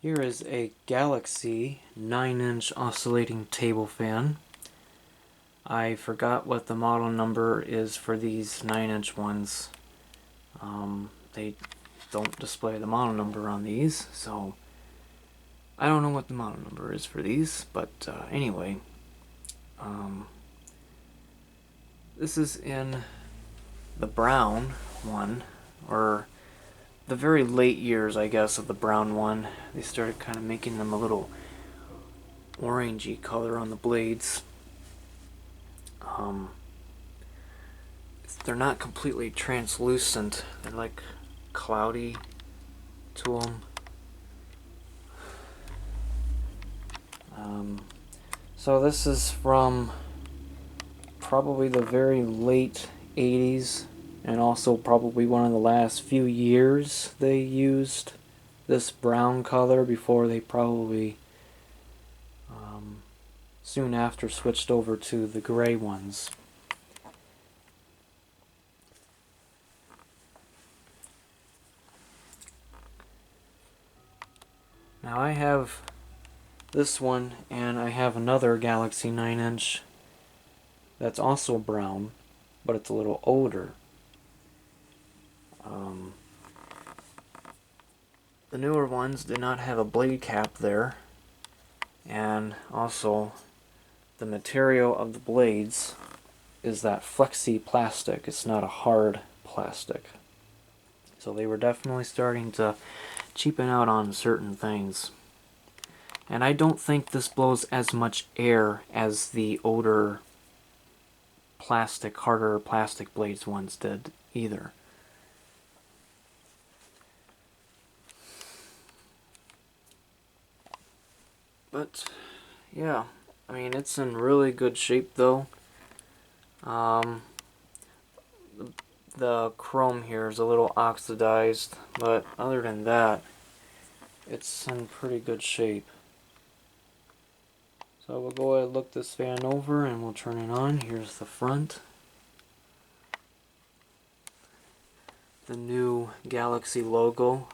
Here is a Galaxy 9-inch oscillating table fan. I forgot what the model number is for these 9-inch ones. They don't display the model number on these, so I don't know what the model number is for these, but anyway. This is in the brown one, or the very late years, I guess, of the brown one. They started kind of making them a little orangey color on the blades. They're not completely translucent. They're like cloudy to them. So this is from probably the very late 80s, and also probably one of the last few years they used this brown color before they probably soon after switched over to the gray ones. Now I have this one, and I have another Galaxy 9-inch that's also brown, but it's a little older. The newer ones did not have a blade cap there, and also the material of the blades is that flexi plastic. It's not a hard plastic. So they were definitely starting to cheapen out on certain things. And I don't think this blows as much air as the older plastic, harder plastic blades ones did either. But yeah, I mean, it's in really good shape though. The chrome here is a little oxidized, but other than that, it's in pretty good shape. So we'll go ahead and look this fan over and we'll turn it on. Here's the front. The new Galaxy logo.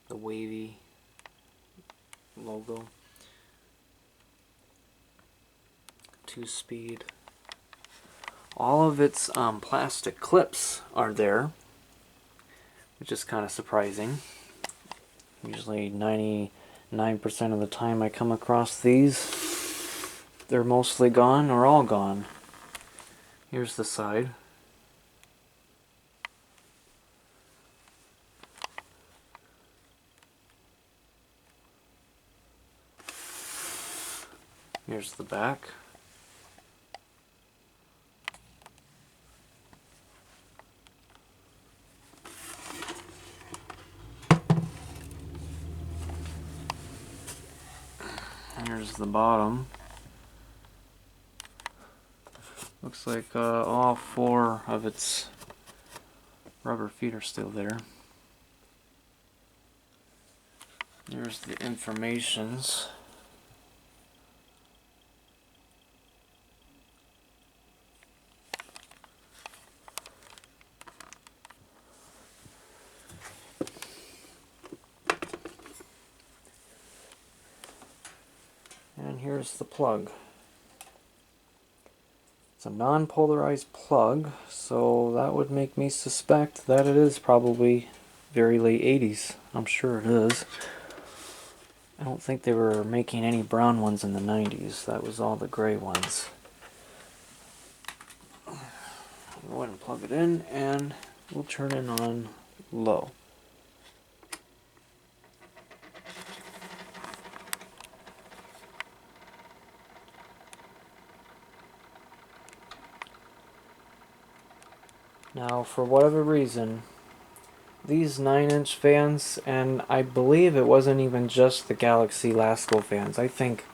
The wavy logo. 2-speed. All of its plastic clips are there, which is kind of surprising. Usually 99% of the time I come across these, they're mostly gone or all gone. Here's the side. Here's the back. Here's the bottom. Looks like all 4 of its rubber feet are still there. Here's the informations. And here's the plug. It's a non-polarized plug, so that would make me suspect that it is probably very late 80s. I'm sure it is. I don't think they were making any brown ones in the 90s. That was all the gray ones. I'll go ahead and plug it in, and we'll turn it on low. Now, for whatever reason, these 9-inch fans, and I believe it wasn't even just the Galaxy Lasco fans. I think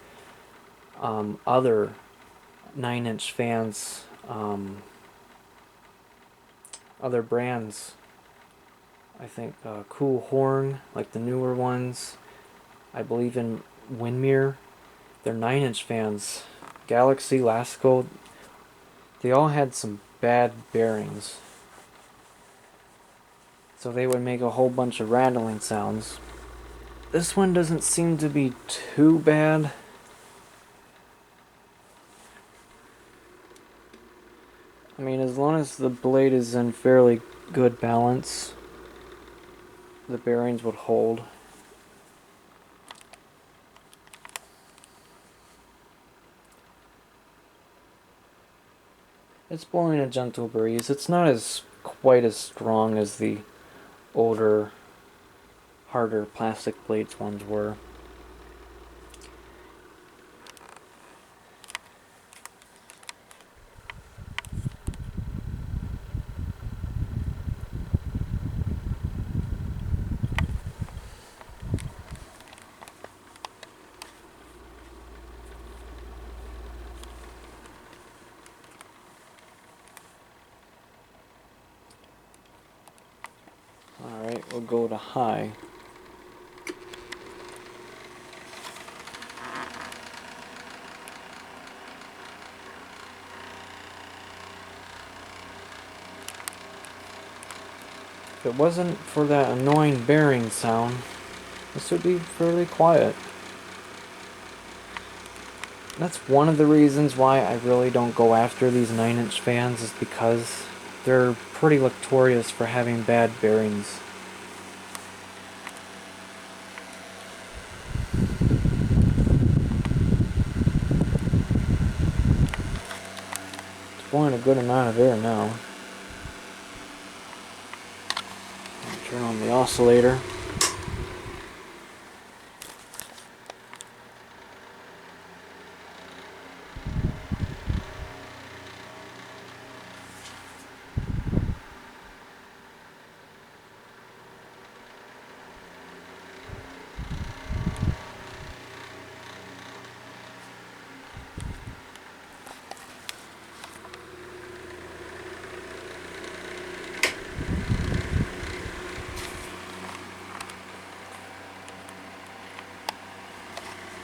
other 9-inch fans, other brands, I think Cool Horn, like the newer ones, I believe in Windmere, they're 9-inch fans. Galaxy, Lasco, they all had some bad bearings. So they would make a whole bunch of rattling sounds. This one doesn't seem to be too bad. I mean, as long as the blade is in fairly good balance, the bearings would hold. It's blowing a gentle breeze. It's not quite as strong as the older, harder plastic blades ones were. Alright, we'll go to high. If it wasn't for that annoying bearing sound, this would be fairly quiet. That's one of the reasons why I really don't go after these 9-inch fans, is because they're pretty notorious for having bad bearings. It's blowing a good amount of air now. Turn on the oscillator.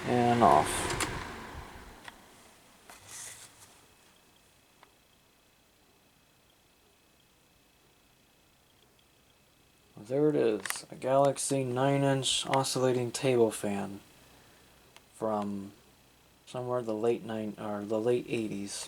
And off. Well, there it is, a Galaxy 9-inch oscillating table fan from somewhere the late 80s.